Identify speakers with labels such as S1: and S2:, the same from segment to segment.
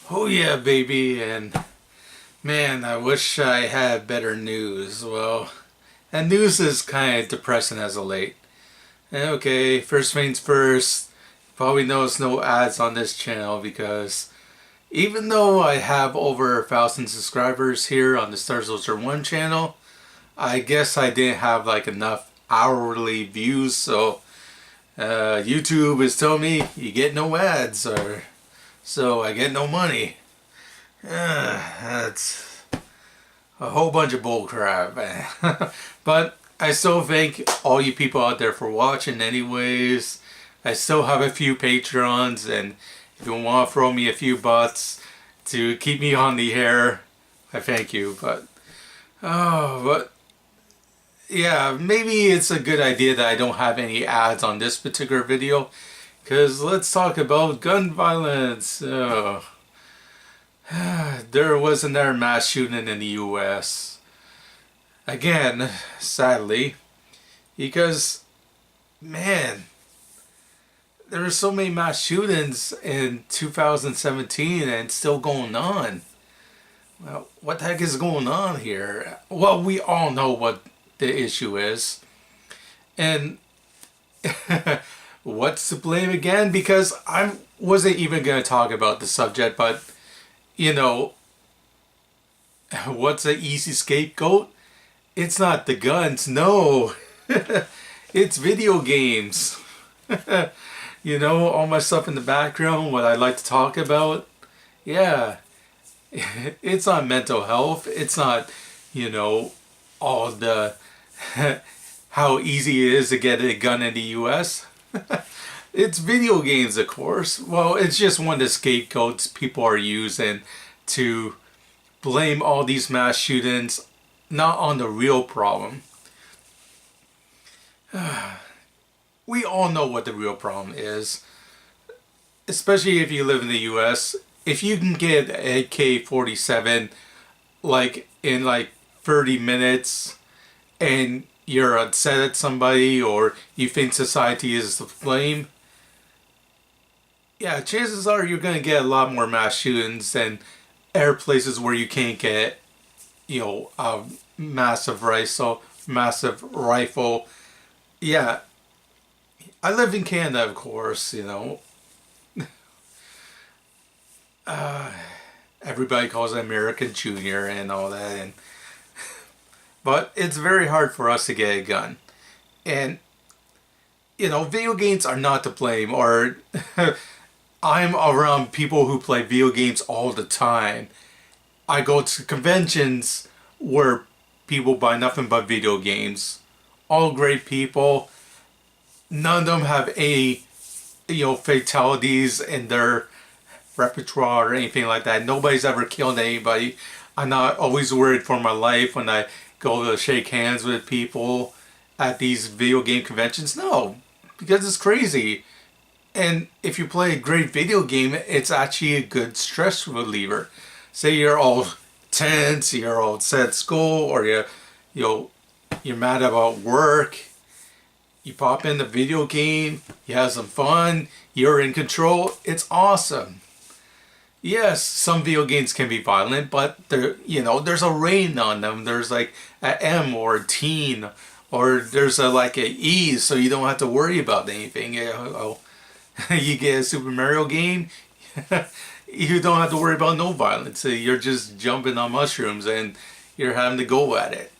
S1: Oh yeah, baby, and man, I wish I had better news. Well, and news is kind of depressing as of late. Okay, first things first, you probably notice no ads on this channel because even though I have over 1,000 subscribers here on the Star Soldier 1 channel, I guess I didn't have like enough hourly views, so YouTube is telling me you get no ads, or so I get no money. That's a whole bunch of bull crap, man. But I still thank all you people out there for watching anyways. I still have a few Patreons, and if you want to throw me a few bucks to keep me on the air, I thank you. But yeah, maybe it's a good idea that I don't have any ads on this particular video, because let's talk about gun violence. There was another mass shooting in the US. Again, sadly, because, man, there were so many mass shootings in 2017 and still going on. Well, what the heck is going on here? Well, we all know what the issue is. And what's to blame again? Because I wasn't even going to talk about the subject, but you know, what's an easy scapegoat? It's not the guns, no. It's video games. You know, all my stuff in the background, what I like to talk about. Yeah, it's not mental health. It's not, you know, all the how easy it is to get a gun in the US. It's video games, of course. Well, it's just one of the scapegoats people are using to blame all these mass shootings, not on the real problem. We all know what the real problem is, especially if you live in the US. If you can get an AK-47 like in like 30 minutes and you're upset at somebody or you think society is to blame, yeah, chances are you're going to get a lot more mass shootings than other places where you can't get, you know, a massive rifle. Yeah, I live in Canada, of course, you know. Everybody calls it American Junior and all that, but it's very hard for us to get a gun. And, you know, video games are not to blame, or I'm around people who play video games all the time. I go to conventions where people buy nothing but video games. All great people. None of them have any, you know, fatalities in their repertoire or anything like that. Nobody's ever killed anybody. I'm not always worried for my life when I go to shake hands with people at these video game conventions. No, because it's crazy. And if you play a great video game, it's actually a good stress reliever. Say you're all tense, you're all sad at school, or you're mad about work. You pop in the video game, you have some fun, you're in control. It's awesome. Yes, some video games can be violent, but there's a rating on them. There's like an M or a teen, or there's like a E, so you don't have to worry about anything. You get a Super Mario game, you don't have to worry about no violence. You're just jumping on mushrooms and you're having to go at it.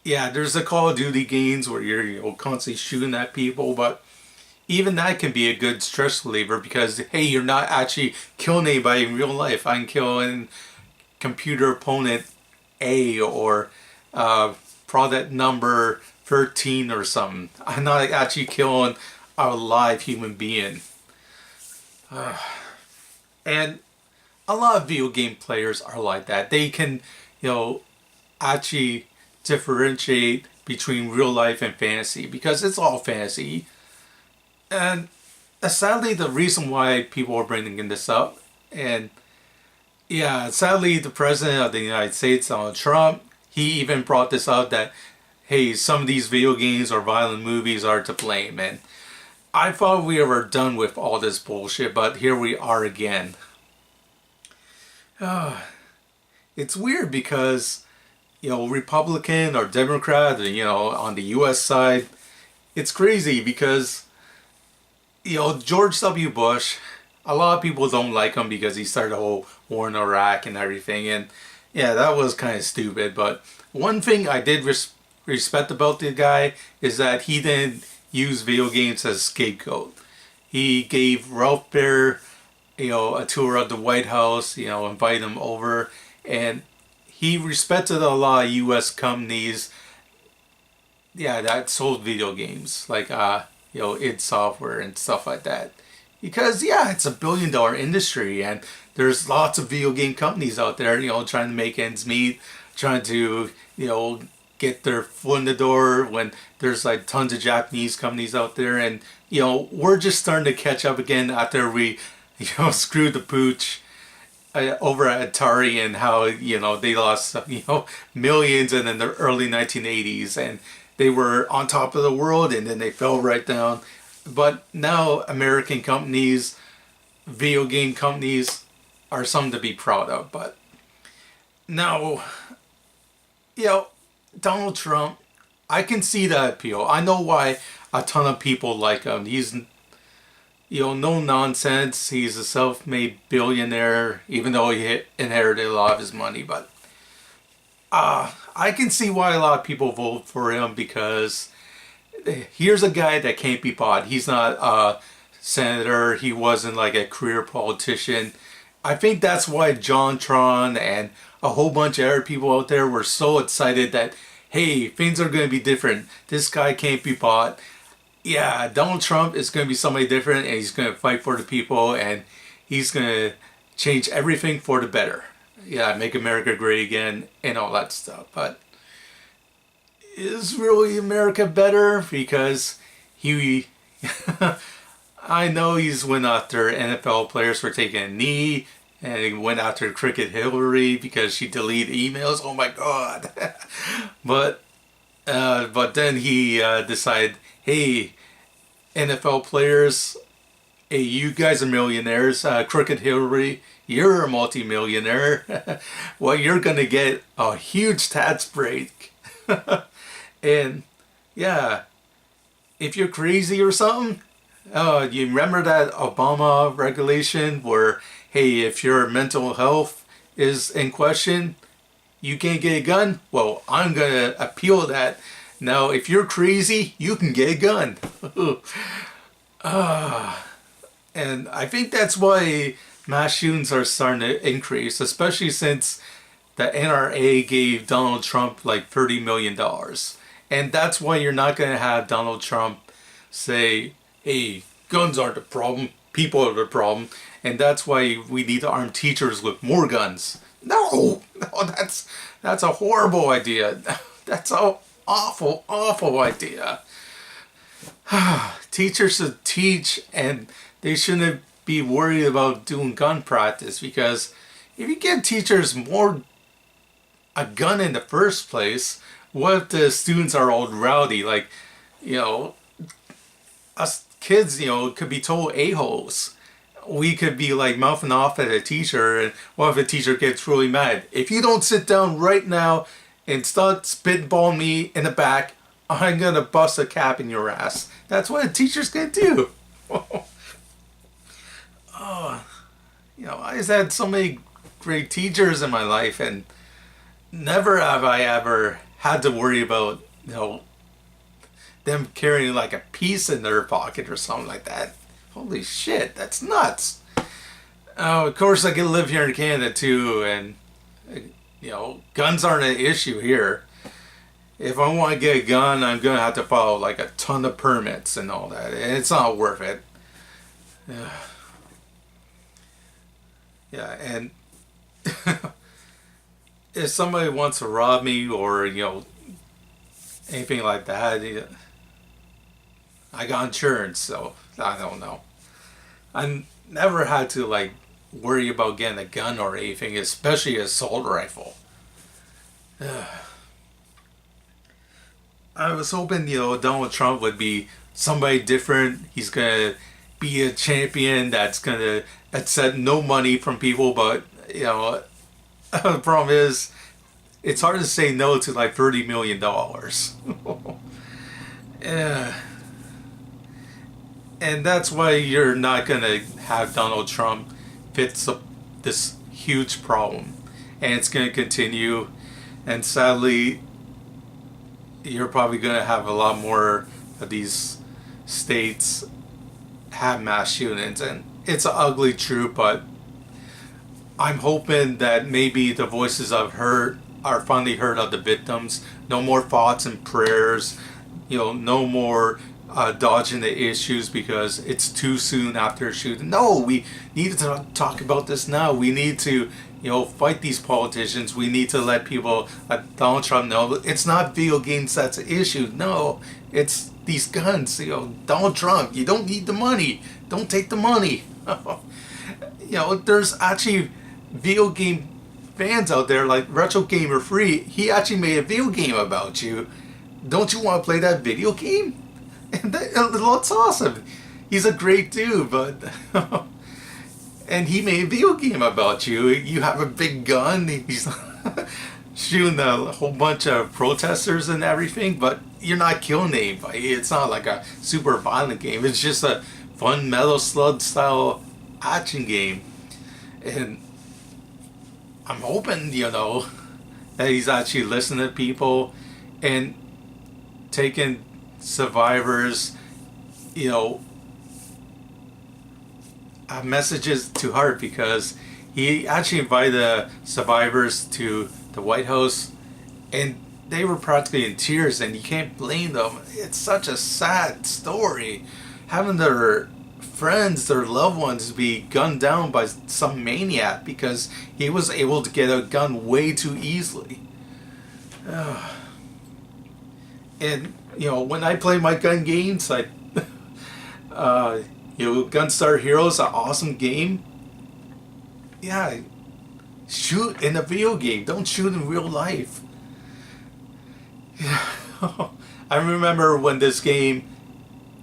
S1: Yeah, there's the Call of Duty games where you're constantly shooting at people, but even that can be a good stress reliever because, hey, you're not actually killing anybody in real life. I'm killing computer opponent A or product number 13 or something. I'm not actually killing a live human being. And a lot of video game players are like that. They can, actually differentiate between real life and fantasy because it's all fantasy. And sadly, the reason why people are bringing this up, and yeah, sadly, the president of the United States, Donald Trump, he even brought this up that, hey, some of these video games or violent movies are to blame. And I thought we were done with all this bullshit, but here we are again. It's weird because, Republican or Democrat, on the U.S. side, it's crazy because, George W. Bush, a lot of people don't like him because he started the whole war in Iraq and everything. And yeah, that was kind of stupid. But one thing I did respect about the guy is that he didn't use video games as a scapegoat. He gave Ralph Baer, a tour of the White House, invite him over. And he respected a lot of U.S. companies, yeah, that sold video games, like, id Software and stuff like that. Because, yeah, it's $1 billion industry, and there's lots of video game companies out there, trying to make ends meet, trying to, get their foot in the door when there's like tons of Japanese companies out there. And, we're just starting to catch up again after we, screwed the pooch over at Atari, and how, they lost, millions in the early 1980s, and they were on top of the world, and then they fell right down. But now American companies, video game companies, are something to be proud of. But now, Donald Trump, I can see the appeal. I know why a ton of people like him. He's, no nonsense. He's a self-made billionaire, even though he inherited a lot of his money. But I can see why a lot of people vote for him, because here's a guy that can't be bought. He's not a senator. He wasn't like a career politician. I think that's why JonTron and a whole bunch of other people out there were so excited that, hey, things are going to be different. This guy can't be bought. Yeah, Donald Trump is going to be somebody different, and he's going to fight for the people, and he's going to change everything for the better. Yeah, make America great again and all that stuff. But is really America better? Because he I know he's went after NFL players for taking a knee, and he went after Cricket Hillary because she deleted emails. Oh my God. but then he decided, hey, NFL players, hey, you guys are millionaires. Cricket Hillary, you're a multi-millionaire. Well, you're going to get a huge tax break. And yeah, if you're crazy or something, you remember that Obama regulation where, hey, if your mental health is in question, you can't get a gun? Well, I'm going to appeal that. Now, if you're crazy, you can get a gun. And I think that's why mass shootings are starting to increase, especially since the NRA gave Donald Trump like $30 million. And that's why you're not going to have Donald Trump say, hey, guns aren't the problem, people are the problem. And that's why we need to arm teachers with more guns. No, that's a horrible idea. That's an awful, awful idea. Teachers should teach, and they shouldn't be worried about doing gun practice, because if you give teachers a gun in the first place, what if the students are all rowdy? Like, us kids, could be total a-holes. We could be like mouthing off at a teacher, and what if a teacher gets really mad? If you don't sit down right now and start spitballing me in the back, I'm gonna bust a cap in your ass. That's what a teacher's gonna do. I just had so many great teachers in my life, and never have I ever had to worry about, them carrying like a piece in their pocket or something like that. Holy shit, that's nuts. Of course, I can live here in Canada too, and guns aren't an issue here. If I want to get a gun, I'm gonna have to follow like a ton of permits and all that, and it's not worth it. Yeah, and if somebody wants to rob me or anything like that, I got insurance, so I don't know. I never had to like worry about getting a gun or anything, especially an assault rifle. I was hoping, Donald Trump would be somebody different. He's gonna be a champion that's gonna accept no money from people, but The problem is, it's hard to say no to like $30 million. Yeah. And that's why you're not gonna have Donald Trump fix this huge problem, and it's gonna continue. And sadly, you're probably gonna have a lot more of these states have mass shootings, and it's an ugly truth. But I'm hoping that maybe the voices I've heard are finally heard of the victims. No more thoughts and prayers. No more dodging the issues because it's too soon after a shooting. No, we need to talk about this now. We need to, fight these politicians. We need to let people like Donald Trump know it's not video games that's the issue. No, it's these guns. Donald Trump, you don't need the money. Don't take the money. There's actually video game fans out there like Retro Gamer Free. He actually made a video game about you. Don't you want to play that video game? And that looks awesome. He's a great dude, but and he made a video game about you. You have a big gun. He's shooting a whole bunch of protesters and everything, but you're not killing anybody. It's not like a super violent game. It's just a fun Metal Slug style action game. And I'm hoping, that he's actually listening to people and taking survivors, messages to heart, because he actually invited the survivors to the White House and they were practically in tears, and you can't blame them. It's such a sad story. Having their friends, their loved ones be gunned down by some maniac because he was able to get a gun way too easily. And when I play my gun games, Gunstar Heroes, an awesome game. Yeah, shoot in a video game. Don't shoot in real life. I remember when this game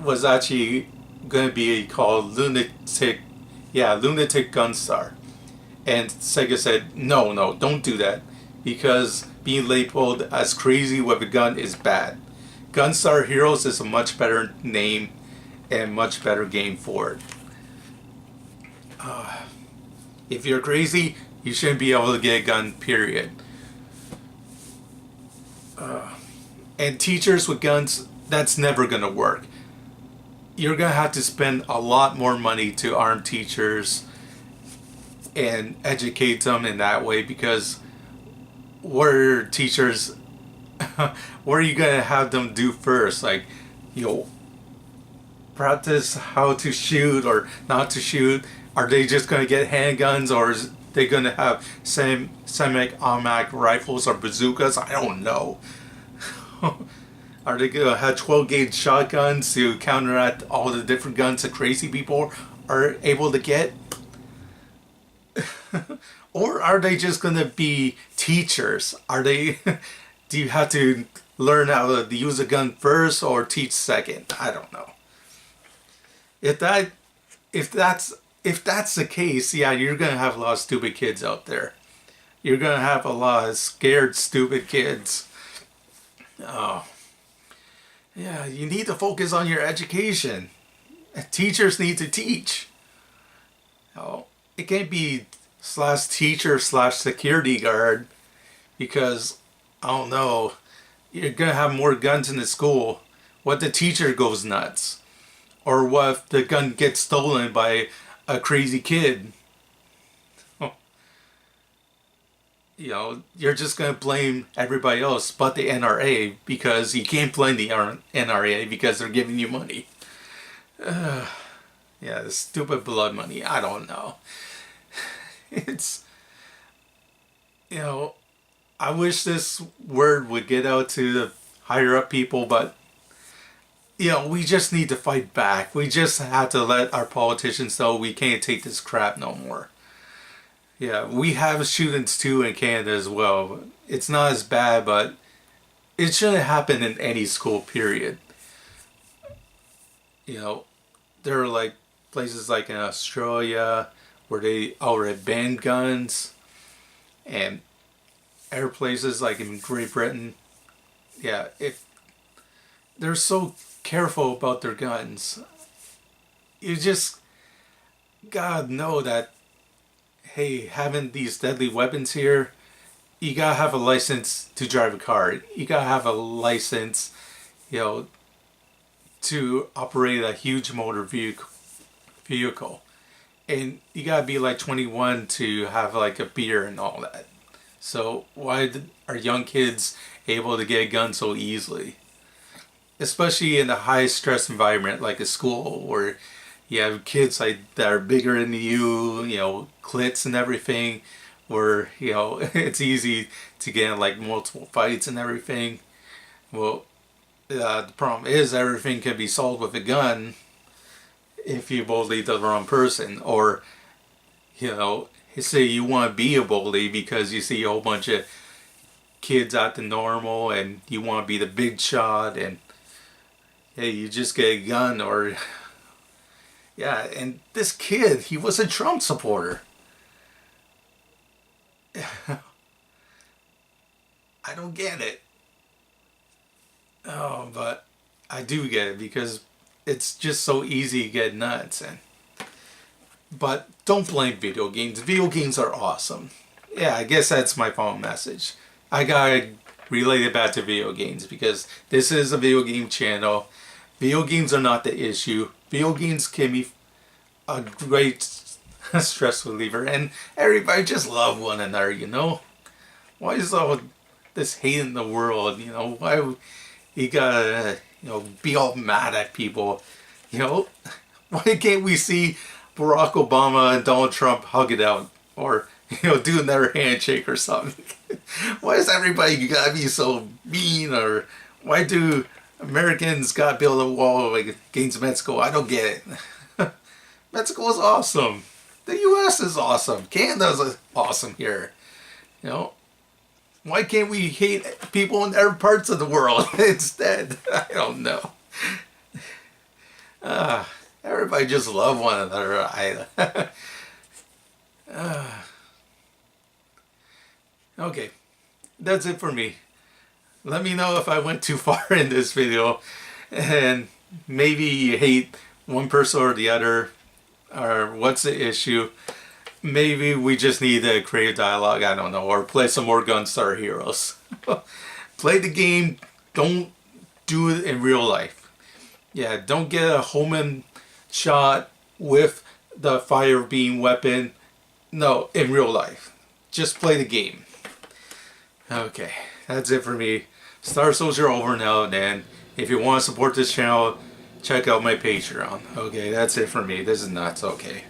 S1: was actually going to be called Lunatic Gunstar, and Sega said, no, don't do that, because being labeled as crazy with a gun is bad. Gunstar Heroes is a much better name and much better game for it. If you're crazy, you shouldn't be able to get a gun, period. And teachers with guns, that's never going to work. You're going to have to spend a lot more money to arm teachers and educate them in that way, because what are teachers, what are you going to have them do first? Like, practice how to shoot or not to shoot? Are they just going to get handguns, or is they going to have semi-automatic rifles or bazookas? I don't know. Are they going to have 12 gauge shotguns to counteract all the different guns that crazy people are able to get? Or are they just going to be teachers? Do you have to learn how to use a gun first or teach second? I don't know. If that's the case, yeah, you're going to have a lot of stupid kids out there. You're going to have a lot of scared, stupid kids. Oh. Yeah, you need to focus on your education. Teachers need to teach. It can't be /teacher/security guard, because, I don't know, you're going to have more guns in the school. What if the teacher goes nuts? Or what if the gun gets stolen by a crazy kid? You're just going to blame everybody else but the NRA, because you can't blame the NRA because they're giving you money. Yeah, the stupid blood money. I don't know. It's, I wish this word would get out to the higher up people, but, we just need to fight back. We just have to let our politicians know we can't take this crap no more. Yeah, we have shootings too in Canada as well. It's not as bad, but it shouldn't happen in any school, period. There are like places like in Australia where they already banned guns. And other places like in Great Britain, yeah, if they're so careful about their guns, you just gotta know that, hey, having these deadly weapons here, you gotta have a license to drive a car. You gotta have a license, you know, to operate a huge motor vehicle. And you gotta be like 21 to have like a beer and all that. So why are young kids able to get a gun so easily? Especially in a high stress environment like a school where you have kids like that are bigger than you, you know, clits and everything, where, you know, it's easy to get in like multiple fights and everything. Well, the problem is everything can be solved with a gun if you bully the wrong person. Or, you know, say you want to be a bully because you see a whole bunch of kids acting normal and you want to be the big shot, and hey, you just get a gun. Or yeah, and this kid, he was a Trump supporter. I don't get it. Oh, but I do get it because it's just so easy to get nuts. And but don't blame video games. Video games are awesome. Yeah, I guess that's my final message. I gotta relate it back to video games because this is a video game channel. Video games are not the issue. Video games can be a great stress reliever, and everybody just love one another, you know? Why is all this hate in the world, you know? Why you gotta, you know, be all mad at people, you know? Why can't we see Barack Obama and Donald Trump hug it out, or, you know, do another handshake or something? Why is everybody gotta be so mean? Or why do Americans gotta build a wall like against Mexico? I don't get it. Mexico is awesome. The U.S. is awesome. Canada's awesome here. You know, why can't we hate people in other parts of the world instead? I don't know. Everybody just love one another. Okay, that's it for me. Let me know if I went too far in this video, and maybe you hate one person or the other, or what's the issue. Maybe we just need to create a dialogue, I don't know, or play some more Gunstar Heroes. Play the game, don't do it in real life. Yeah, don't get a homing shot with the fire beam weapon. No, in real life. Just play the game. Okay, that's it for me. Star Soldier over now, and if you want to support this channel, check out my Patreon. Okay, that's it for me. This is nuts. Okay.